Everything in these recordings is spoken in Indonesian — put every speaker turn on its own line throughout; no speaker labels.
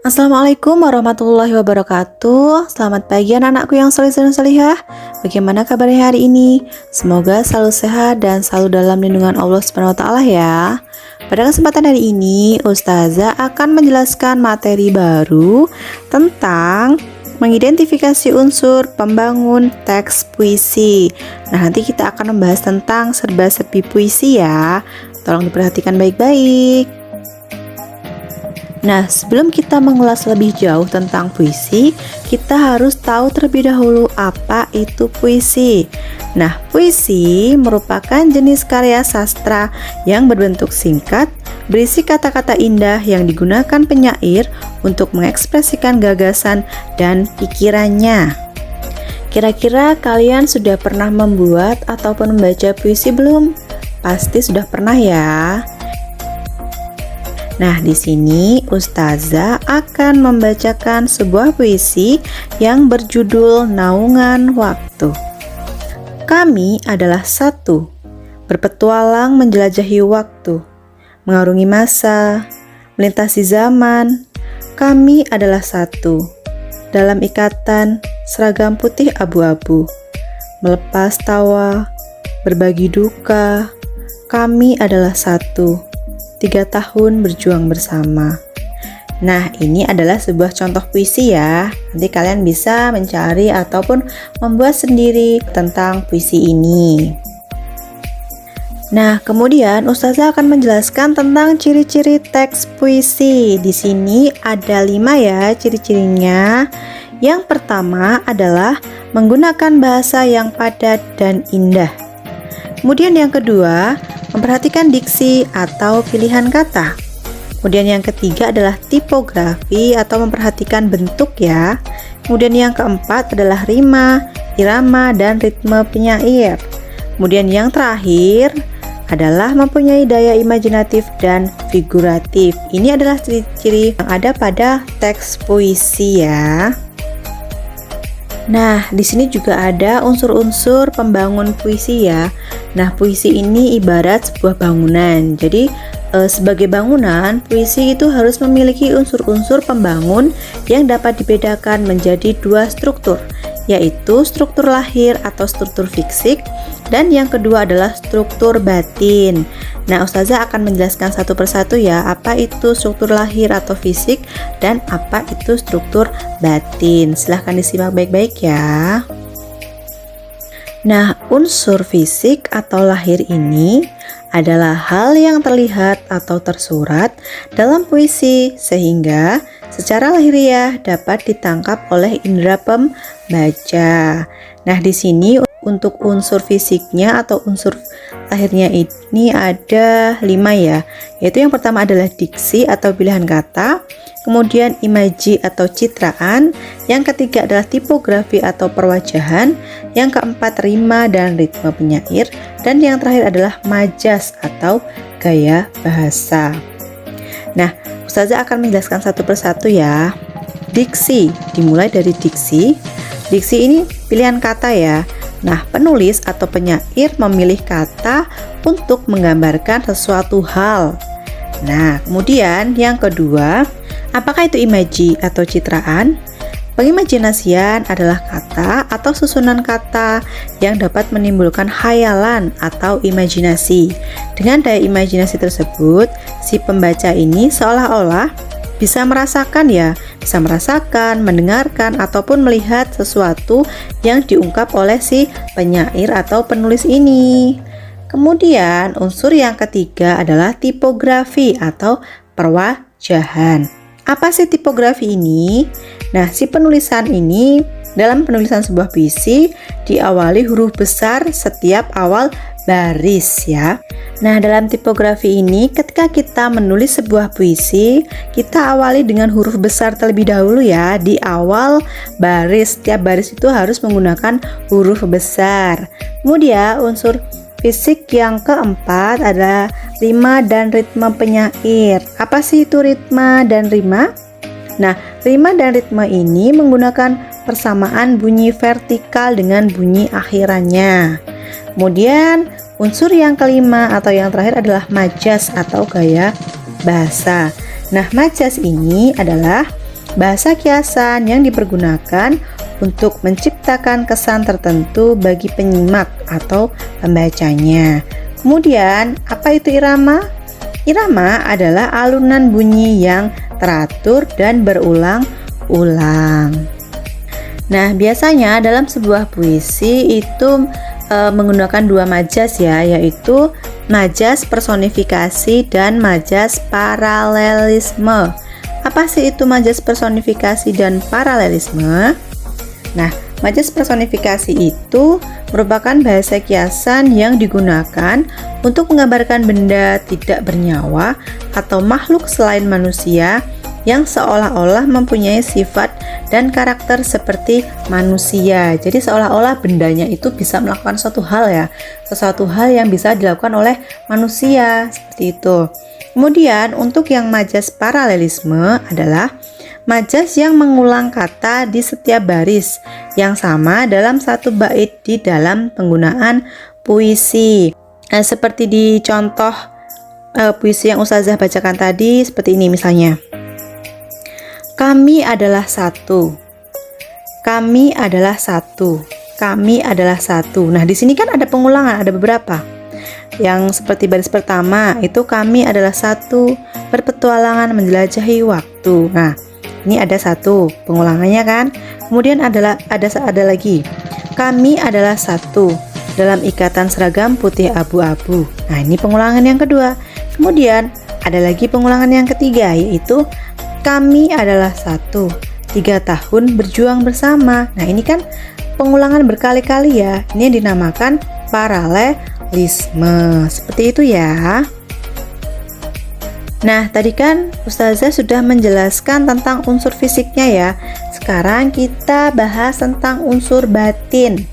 Assalamualaikum warahmatullahi wabarakatuh. Selamat pagi anak-anakku yang soleh dan solihah. Bagaimana kabarnya hari ini? Semoga selalu sehat dan selalu dalam lindungan Allah Subhanahu wa taala ya. Pada kesempatan hari ini, Ustazah akan menjelaskan materi baru tentang mengidentifikasi unsur pembangun teks puisi. Nah, nanti kita akan membahas tentang serba-serbi puisi ya. Tolong diperhatikan baik-baik. Nah, sebelum kita mengulas lebih jauh tentang puisi, kita harus tahu terlebih dahulu apa itu puisi. Nah, puisi merupakan jenis karya sastra yang berbentuk singkat, berisi kata-kata indah yang digunakan penyair untuk mengekspresikan gagasan dan pikirannya. Kira-kira kalian sudah pernah membuat ataupun membaca puisi belum? Pasti sudah pernah ya. Nah, di sini Ustazah akan membacakan sebuah puisi yang berjudul Naungan Waktu. Kami adalah satu, berpetualang menjelajahi waktu, mengarungi masa, melintasi zaman. Kami adalah satu, dalam ikatan seragam putih abu-abu, melepas tawa, berbagi duka. Kami adalah satu, 3 tahun berjuang bersama. Nah, ini adalah sebuah contoh puisi ya. Nanti kalian bisa mencari ataupun membuat sendiri tentang puisi ini. Nah, kemudian Ustazah akan menjelaskan tentang ciri-ciri teks puisi. Di sini ada 5 ya ciri-cirinya. Yang pertama adalah menggunakan bahasa yang padat dan indah. Kemudian yang kedua, memperhatikan diksi atau pilihan kata. Kemudian yang ketiga adalah tipografi atau memperhatikan bentuk ya. Kemudian yang keempat adalah rima, irama, dan ritme penyair. Kemudian yang terakhir adalah mempunyai daya imajinatif dan figuratif. Ini adalah ciri-ciri yang ada pada teks puisi ya. Nah, di sini juga ada unsur-unsur pembangun puisi ya. Nah, puisi ini ibarat sebuah bangunan. Jadi, sebagai bangunan, puisi itu harus memiliki unsur-unsur pembangun yang dapat dibedakan menjadi 2 struktur, yaitu struktur lahir atau struktur fisik, dan yang kedua adalah struktur batin. Nah, Ustazah akan menjelaskan satu persatu ya, apa itu struktur lahir atau fisik dan apa itu struktur batin. Silahkan disimak baik-baik ya. Nah, unsur fisik atau lahir ini adalah hal yang terlihat atau tersurat dalam puisi sehingga secara lahiriah dapat ditangkap oleh indera pembaca. Nah, di sini untuk unsur fisiknya atau unsur lahirnya ini ada 5 ya, yaitu yang pertama adalah diksi atau pilihan kata, kemudian imaji atau citraan, yang ketiga adalah tipografi atau perwajahan, yang keempat rima dan ritme penyair, dan yang terakhir adalah majas atau gaya bahasa. Nah, Ustazah akan menjelaskan satu persatu ya. Diksi, dimulai dari diksi. Diksi ini pilihan kata ya. Nah, penulis atau penyair memilih kata untuk menggambarkan sesuatu hal. Nah, kemudian yang kedua, apakah itu imaji atau citraan? Pengimajinasian adalah kata atau susunan kata yang dapat menimbulkan khayalan atau imajinasi. Dengan daya imajinasi tersebut, si pembaca ini seolah-olah bisa merasakan ya, bisa merasakan, mendengarkan, ataupun melihat sesuatu yang diungkap oleh si penyair atau penulis ini. Kemudian unsur yang ketiga adalah tipografi atau perwajahan. Apa sih tipografi ini? Nah, si penulisan ini dalam penulisan sebuah puisi diawali huruf besar setiap awal baris ya. Nah, dalam tipografi ini ketika kita menulis sebuah puisi, kita awali dengan huruf besar terlebih dahulu ya di awal baris. Setiap baris itu harus menggunakan huruf besar. Kemudian unsur fisik yang keempat adalah rima dan ritme penyair. Apa sih itu ritme dan rima? Nah, rima dan ritme ini menggunakan persamaan bunyi vertikal dengan bunyi akhirannya. Kemudian unsur yang kelima atau yang terakhir adalah majas atau gaya bahasa. Nah, majas ini adalah bahasa kiasan yang dipergunakan untuk menciptakan kesan tertentu bagi penyimak atau pembacanya. Kemudian, apa itu irama? Irama adalah alunan bunyi yang teratur dan berulang-ulang. Nah, biasanya dalam sebuah puisi itu menggunakan dua majas ya, yaitu majas personifikasi dan majas paralelisme. Apa sih itu majas personifikasi dan paralelisme? Nah, majas personifikasi itu merupakan bahasa kiasan yang digunakan untuk menggambarkan benda tidak bernyawa atau makhluk selain manusia yang seolah-olah mempunyai sifat dan karakter seperti manusia. Jadi seolah-olah bendanya itu bisa melakukan suatu hal ya, sesuatu hal yang bisa dilakukan oleh manusia, seperti itu. Kemudian untuk yang majas paralelisme adalah majas yang mengulang kata di setiap baris yang sama dalam satu bait di dalam penggunaan puisi. Nah, seperti di contoh puisi yang Ustazah bacakan tadi, seperti ini misalnya. Kami adalah satu. Kami adalah satu. Kami adalah satu. Nah, di sini kan ada pengulangan, ada beberapa. Yang seperti baris pertama itu kami adalah satu berpetualangan menjelajahi waktu. Nah, ini ada satu pengulangannya kan. Kemudian ada lagi. Kami adalah satu dalam ikatan seragam putih abu-abu. Nah, ini pengulangan yang kedua. Kemudian ada lagi pengulangan yang ketiga, yaitu kami adalah satu 3 tahun berjuang bersama. Nah, ini kan pengulangan berkali-kali ya. Ini yang dinamakan paralelisme. Seperti itu ya. Nah, tadi kan Ustazah sudah menjelaskan tentang unsur fisiknya ya. Sekarang kita bahas tentang unsur batin.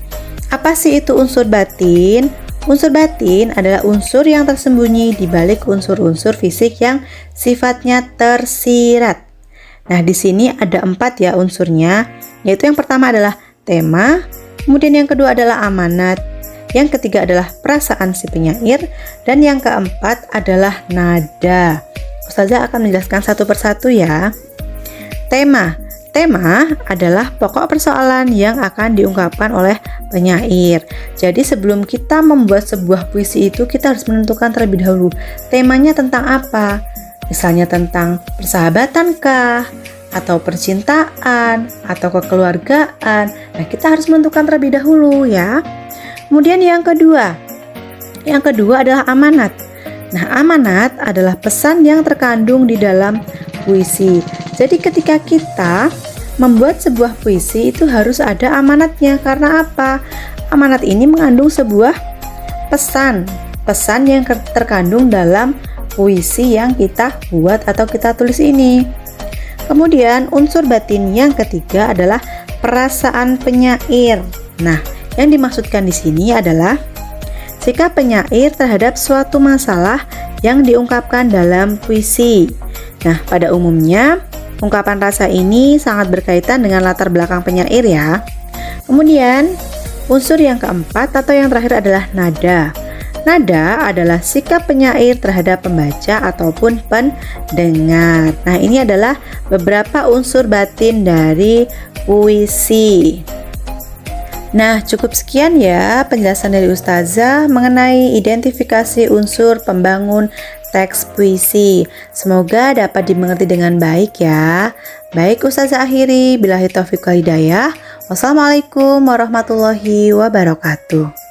Apa sih itu unsur batin? Unsur batin adalah unsur yang tersembunyi di balik unsur-unsur fisik yang sifatnya tersirat. Nah, di sini ada 4 ya unsurnya, yaitu yang pertama adalah tema, kemudian yang kedua adalah amanat, yang ketiga adalah perasaan si penyair, dan yang keempat adalah nada. Ustazah akan menjelaskan satu persatu ya. Tema adalah pokok persoalan yang akan diungkapkan oleh penyair. Jadi sebelum kita membuat sebuah puisi itu, kita harus menentukan terlebih dahulu temanya tentang apa. Misalnya tentang persahabatan kah, atau percintaan, atau kekeluargaan. Nah, kita harus menentukan terlebih dahulu ya. Kemudian yang kedua adalah amanat. Nah, amanat adalah pesan yang terkandung di dalam puisi. Jadi ketika kita membuat sebuah puisi itu harus ada amanatnya. Karena apa? Amanat ini mengandung sebuah pesan yang terkandung dalam puisi yang kita buat atau kita tulis ini. Kemudian unsur batin yang ketiga adalah perasaan penyair. Nah, yang dimaksudkan di sini adalah sikap penyair terhadap suatu masalah yang diungkapkan dalam puisi. Nah, pada umumnya ungkapan rasa ini sangat berkaitan dengan latar belakang penyair ya. Kemudian unsur yang keempat atau yang terakhir adalah nada. Nada adalah sikap penyair terhadap pembaca ataupun pendengar. Nah, ini adalah beberapa unsur batin dari puisi. Nah, cukup sekian ya penjelasan dari Ustazah mengenai identifikasi unsur pembangun teks puisi. Semoga dapat dimengerti dengan baik ya. Baik, Ustazah akhiri. Billahi taufiq wal hidayah. Wassalamualaikum warahmatullahi wabarakatuh.